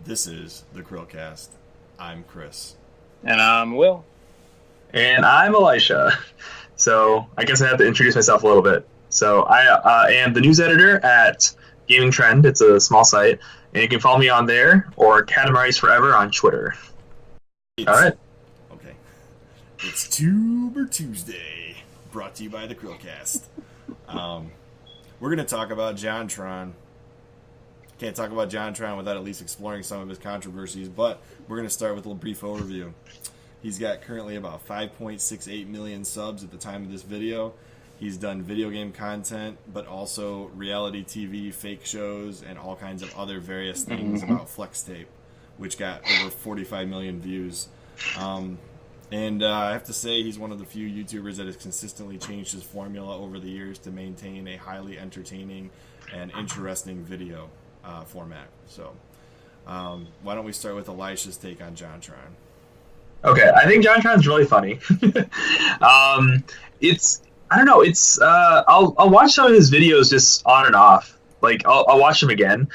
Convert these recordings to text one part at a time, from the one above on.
This is the CHRILLCAST. I'm Chris. And I'm Will. And I'm Elisha. So I guess I have to introduce myself a little bit. So I am the news editor at GamingTrend. It's a small site. And you can follow me on there or Katamari's Forever on Twitter. All right. Okay. It's TUBER Tuesday, brought to you by the CHRILLCAST. We're going to talk about JonTron. Can't talk about JonTron without at least exploring some of his controversies, but we're going to start with a little brief overview. He's got currently about 5.68 million subs at the time of this video. He's done video game content, but also reality TV, fake shows, and all kinds of other various things about Flex Tape, which got over 45 million views. And I have to say, he's one of the few YouTubers that has consistently changed his formula over the years to maintain a highly entertaining and interesting video format. So why don't we start with Elisha's take on JonTron? Okay, I think JonTron's really funny. I don't know, I'll watch some of his videos just on and off. Like I'll watch them again,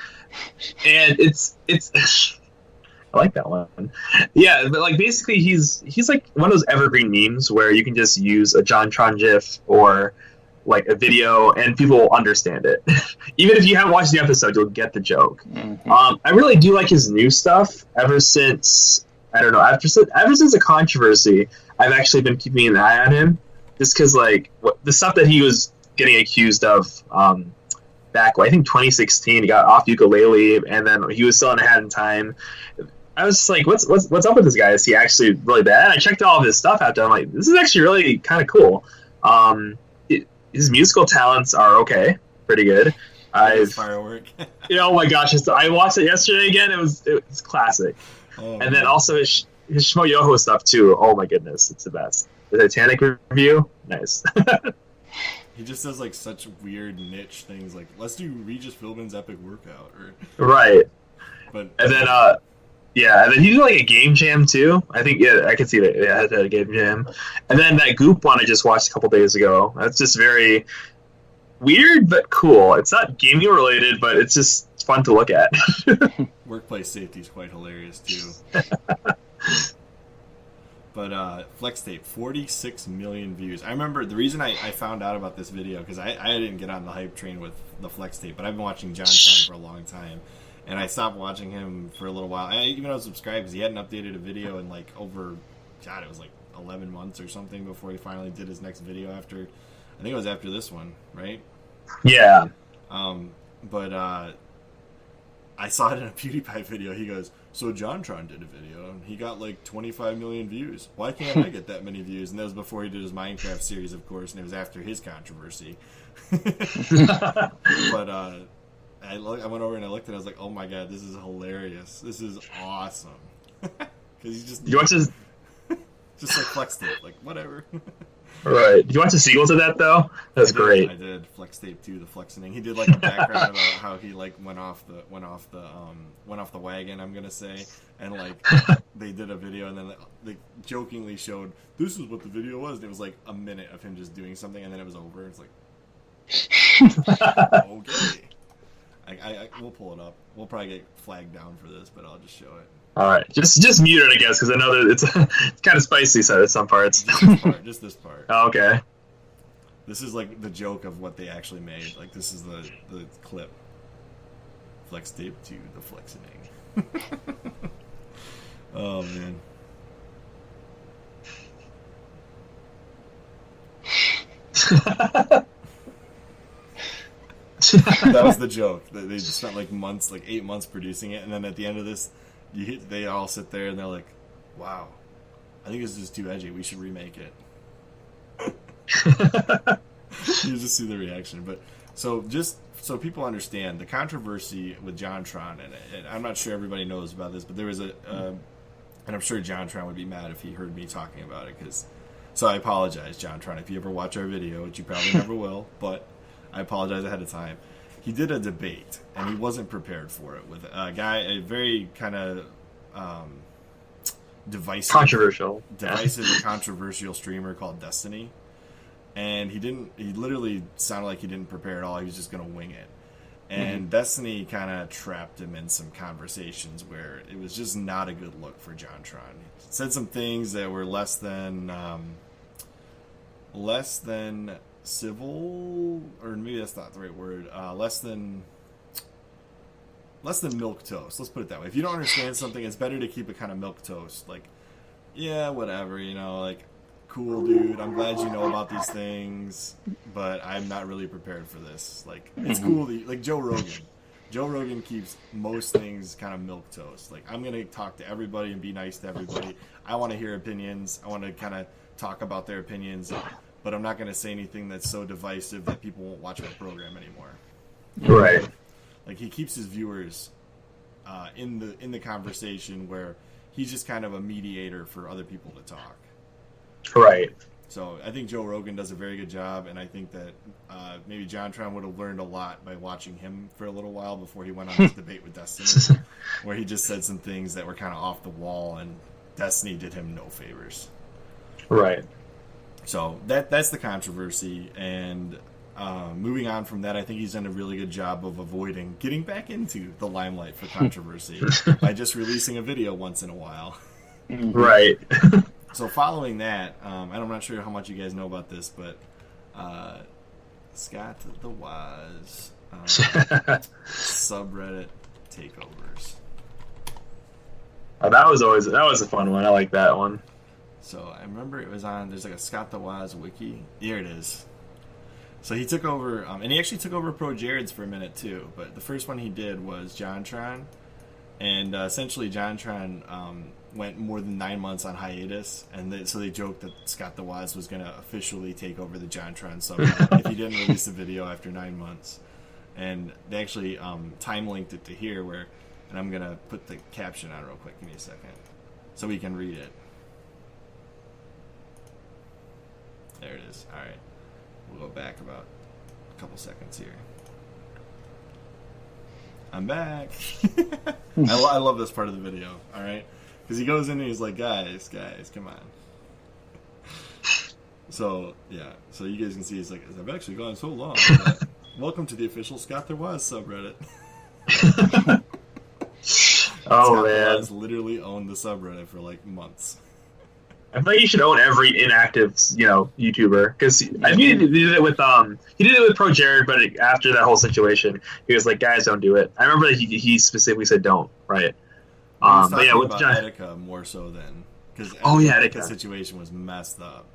and it's I like that one. Yeah, but like basically he's like one of those evergreen memes where you can just use a JonTron GIF or like a video and people will understand it. Even if you haven't watched the episode, you'll get the joke. I really do like his new stuff ever since ever since the controversy. I've actually been keeping an eye on him just because like the stuff that he was getting accused of back, I think 2016, he got off ukulele and then he was still in a hat in time. I was like, what's up with this guy? Is he actually really bad? And I checked all of his stuff out there. I'm like, this is actually really kind of cool. His musical talents are okay, pretty good. Firework. Oh my gosh, I watched it yesterday again. It was classic. And then also his Shmo Yoho stuff too. Oh my goodness, it's the best. The Titanic review, nice. He just does like such weird niche things, like let's do Regis Philbin's epic workout, right. But and then he did like a game jam too. I think I could see that. Yeah, a game jam. And then that Goop one I just watched a couple days ago. That's just very weird but cool. It's not gaming related, but it's just fun to look at. Workplace safety is quite hilarious too. But Flex Tape, 46 million views. I remember the reason I found out about this video, because I didn't get on the hype train with the Flex Tape, but I've been watching JonTron for a long time. And I stopped watching him for a little while. I even was subscribed because he hadn't updated a video in like over, it was like 11 months or something before he finally did his next video after, I think it was after this one, right? Yeah. But I saw it in a PewDiePie video. He goes, so JonTron did a video and he got like 25 million views. Why can't I get that many views? And that was before he did his Minecraft series, of course, and it was after his controversy. But I went over and I looked and I was like, oh my god, this is hilarious. This is awesome. Because he just... You watch his... just like Flex Tape, like whatever. Right. Did you watch the sequel to that though? That's great. I did. Flex Tape 2, the flexing. He did like a background about how he like went off the wagon, I'm gonna say, and like they did a video and then they jokingly showed this is what the video was. And it was like a minute of him just doing something and then it was over. It's like okay. We'll pull it up. We'll probably get flagged down for this, but I'll just show it. All right, just mute it, I guess, because I know that it's kind of spicy. So some parts. Just this part. Oh, okay. This is like the joke of what they actually made. Like this is the clip. Flex Tape 2, the flexing. Oh man. That was the joke. They just spent like months, like 8 months producing it, and then at the end of this, they all sit there and they're like, "Wow, I think this is too edgy. We should remake it." You just see the reaction, but just so people understand the controversy with JonTron, and I'm not sure everybody knows about this, but there was and I'm sure JonTron would be mad if he heard me talking about it, so I apologize, JonTron, if you ever watch our video, which you probably never will, but I apologize ahead of time. He did a debate, and he wasn't prepared for it, with a very kind of divisive and controversial streamer called Destiny. And he literally sounded like he didn't prepare at all. He was just going to wing it. And Destiny kind of trapped him in some conversations where it was just not a good look for JonTron. He said some things that were less than civil, or maybe that's not the right word. Less than milk toast. Let's put it that way. If you don't understand something, it's better to keep it kind of milk toast. Like, yeah, whatever, like, cool, dude. I'm glad you know about these things, but I'm not really prepared for this. Like, it's cool that like Joe Rogan. Joe Rogan keeps most things kind of milk toast. Like, I'm gonna talk to everybody and be nice to everybody. I want to hear opinions. I want to kind of talk about their opinions, but I'm not gonna say anything that's so divisive that people won't watch my program anymore. Right. Like, he keeps his viewers in the conversation where he's just kind of a mediator for other people to talk. Right. So I think Joe Rogan does a very good job, and I think that maybe JonTron would have learned a lot by watching him for a little while before he went on his debate with Destiny, where he just said some things that were kind of off the wall, and Destiny did him no favors. Right. So that's the controversy, and moving on from that, I think he's done a really good job of avoiding getting back into the limelight for controversy by just releasing a video once in a while. Right. So following that, I'm not sure how much you guys know about this, but Scott the Wise subreddit takeovers. Oh, that was a fun one. I like that one. So I remember it was on. There's like a Scott the Wise wiki. Here it is. So he took over, and he actually took over Pro Jared's for a minute too. But the first one he did was JonTron, and essentially JonTron went more than 9 months on hiatus, and so they joked that Scott the Wise was going to officially take over the JonTron subreddit if he didn't release a video after 9 months. And they actually time linked it to here, and I'm going to put the caption on real quick. Give me a second, so we can read it. There it is. All right, we'll go back about a couple seconds here. I'm back. I love this part of the video. All right. Because he goes in and he's like, guys, come on. So, yeah. So you guys can see he's like, I've actually gone so long. Welcome to the official Scott There Was subreddit. Oh, Scott man. Wise literally owned the subreddit for like months. I feel like you should own every inactive, YouTuber, because I think he did it with Pro Jared, but after that whole situation, he was like, "Guys, don't do it." I remember that he specifically said, "Don't." Right? But yeah, with John Etika more so than because Etika situation was messed up.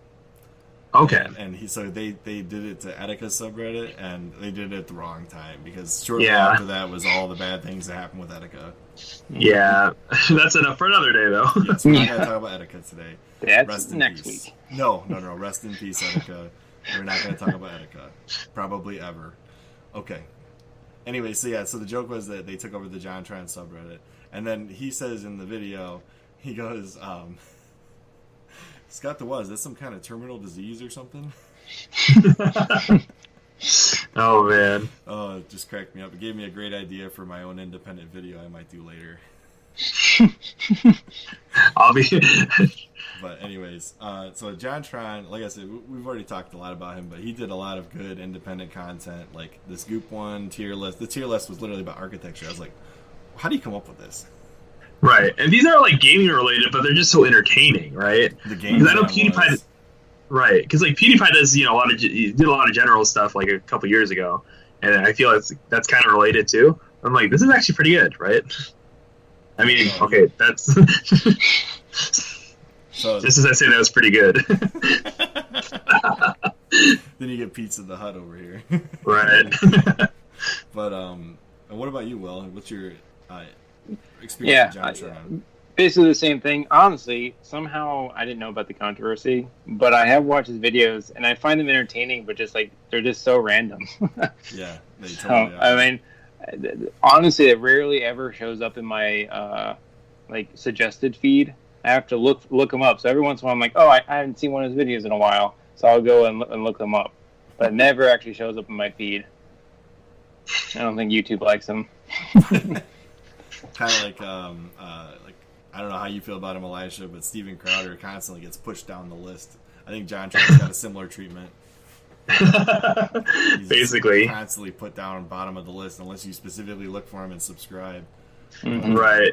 Okay, and they did it to Etika's subreddit, and they did it at the wrong time because shortly Yeah. after that was all the bad things that happened with Etika. Yeah, that's enough for another day, though. Yes, we're not going to talk about Etika today. That's Rest in next peace. week. No. Rest in peace, Etika. We're not going to talk about Etika. Probably ever. Okay. Anyway, so the joke was that they took over the JonTron subreddit. And then he says in the video, he goes, Scott the Was, that's some kind of terminal disease or something? Oh, man. Oh, it just cracked me up. It gave me a great idea for my own independent video I might do later. I'll be... But anyways, so JonTron, like I said, we've already talked a lot about him, but he did a lot of good independent content, like this Goop One tier list. The tier list was literally about architecture. I was like, how do you come up with this? Right, and these are like gaming related, but they're just so entertaining, right? The game. Because I know PewDiePie, right? Because like PewDiePie does, he did a lot of general stuff like a couple years ago, and I feel that's kind of related too. I'm like, this is actually pretty good, right? I mean, okay, that's so, just as I say, that was pretty good. Then you get Pizza the Hut over here, Right? But and what about you, Will? What's your experience with JonTron? Basically the same thing. Honestly, somehow I didn't know about the controversy, but I have watched his videos and I find them entertaining, but just like they're just so random. Yeah, they totally are. I mean, honestly, it rarely ever shows up in my like suggested feed. I have to look them up. So every once in a while, I'm like, oh, I haven't seen one of his videos in a while, so I'll go and look them up. But it never actually shows up in my feed. I don't think YouTube likes him. Kind of like I don't know how you feel about him, Elisha, but Steven Crowder constantly gets pushed down the list. I think JonTron's got a similar treatment. He's Basically. constantly put down bottom of the list unless you specifically look for him and subscribe. Right.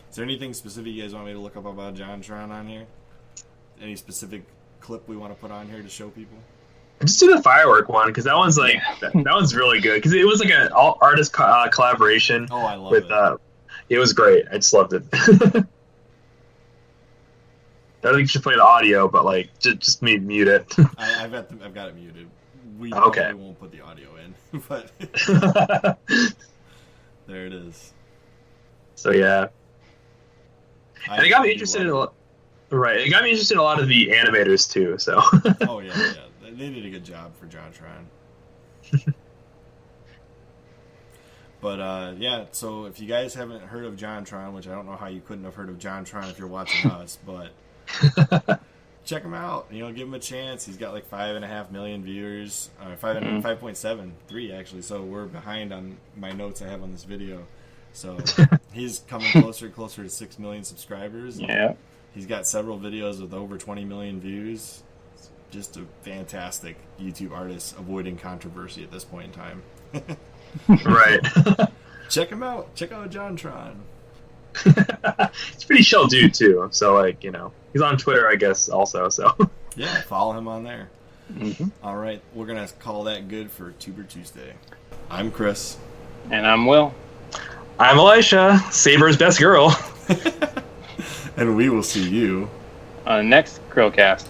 Is there anything specific you guys want me to look up about JonTron on here? Any specific clip we want to put on here to show people? Just do the firework one because that one's like that one's really good because it was like an artist collaboration. Oh, I love with, it. It was great. I just loved it. I don't think you should play the audio, but like just mute it. I've got it muted. We Okay. probably won't put the audio in, but there it is. So yeah, and it got me interested in It got me interested in a lot of the animators too. So. Oh yeah. They did a good job for JonTron. But yeah, so if you guys haven't heard of JonTron, which I don't know how you couldn't have heard of JonTron if you're watching us, but check him out. Give him a chance. He's got like 5.5 million viewers, 5.73 actually. So we're behind on my notes I have on this video. So he's coming closer and closer to 6 million subscribers. Yeah. He's got several videos with over 20 million views. Just a fantastic YouTube artist avoiding controversy at this point in time. Right. Check him out. Check out JonTron. He's a pretty chill dude too. So like he's on Twitter I guess also. So Yeah, follow him on there. All right, we're gonna call that good for Tuber Tuesday. I'm Chris. And I'm Will. I'm Elisha, Saber's best girl. And we will see you On the next CHRILLCAST.